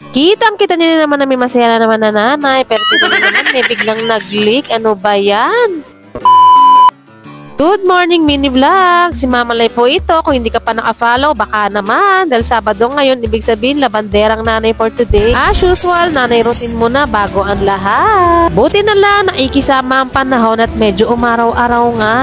Kitang-kita niyo naman na may masaya na naman na nanay, pero tignan niyo naman may biglang nag-leak. Ano ba yan? Good morning, mini vlog! Si Mama Lay po ito. Kung hindi ka pa naka-follow, baka naman. Dahil Sabado ngayon, ibig sabihin, labanderang nanay for today. As usual, nanay routine muna bago ang lahat. Buti na lang, naikisama ang panahon at medyo umaraw-araw nga.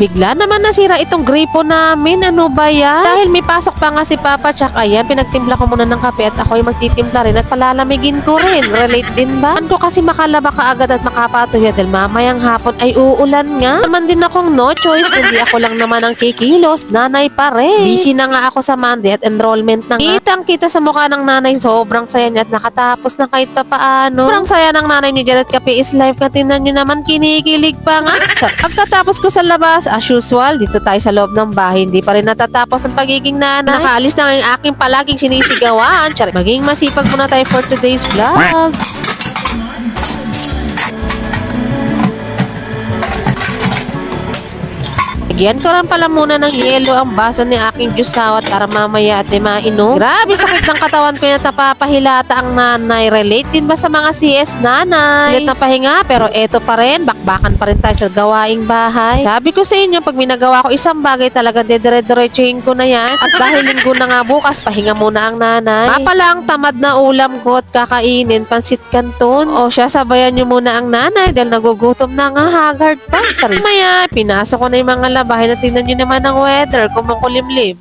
Bigla naman nasira itong gripo namin. Ano ba yan? Dahil may pasok pa nga si Papa Chuck. Ayan, pinagtimpla ko muna ng kape at ako'y magtitimpla rin at palalamigin ko rin. Relate din ba? Ano ko kasi makalaba ka agad at makapatuya dahil mamayang hapon ay uulan nga. Naman din akong no choice kundi ako lang naman ang kikilos. Nanay pa rin. Busy na nga ako sa Monday at enrollment na nga. Kitang-kita sa mukha ng nanay. Sobrang saya niya at nakatapos na kahit pa paano. Sobrang saya ng nanay niya dyan at kape is life na tinan niyo naman kinikilig pa nga. Pagkatapos ko sa labas, as usual, dito tayo sa loob ng bahay. Hindi pa rin natatapos ang pagiging nanay. Nakaalis na ang aking palaging sinisigawan. Maging masipag muna tayo for today's vlog. Lagyan ko rin pala muna ng yelo ang baso ni aking jusawat para mamaya at mainom. Grabe sakit ng katawan ko na napapahilata ang nanay. Relate din ba sa mga CS nanay? Ulit na pahinga pero eto pa rin. Bakbakan pa rin tayo sa gawaing bahay. Sabi ko sa inyo, pag minagawa ko isang bagay talaga dedire-diretsuhin ko na yan. At dahil linggo na nga bukas, pahinga muna ang nanay. Mapala ang tamad na ulam ko at kakainin, pansit canton. O siya, sabayan nyo muna ang nanay dahil nagugutom na nga, haggard pa. Charis. Maya, pinasok ko na yung mga bahay na tingnan nyo naman ang weather, kumukulimlim.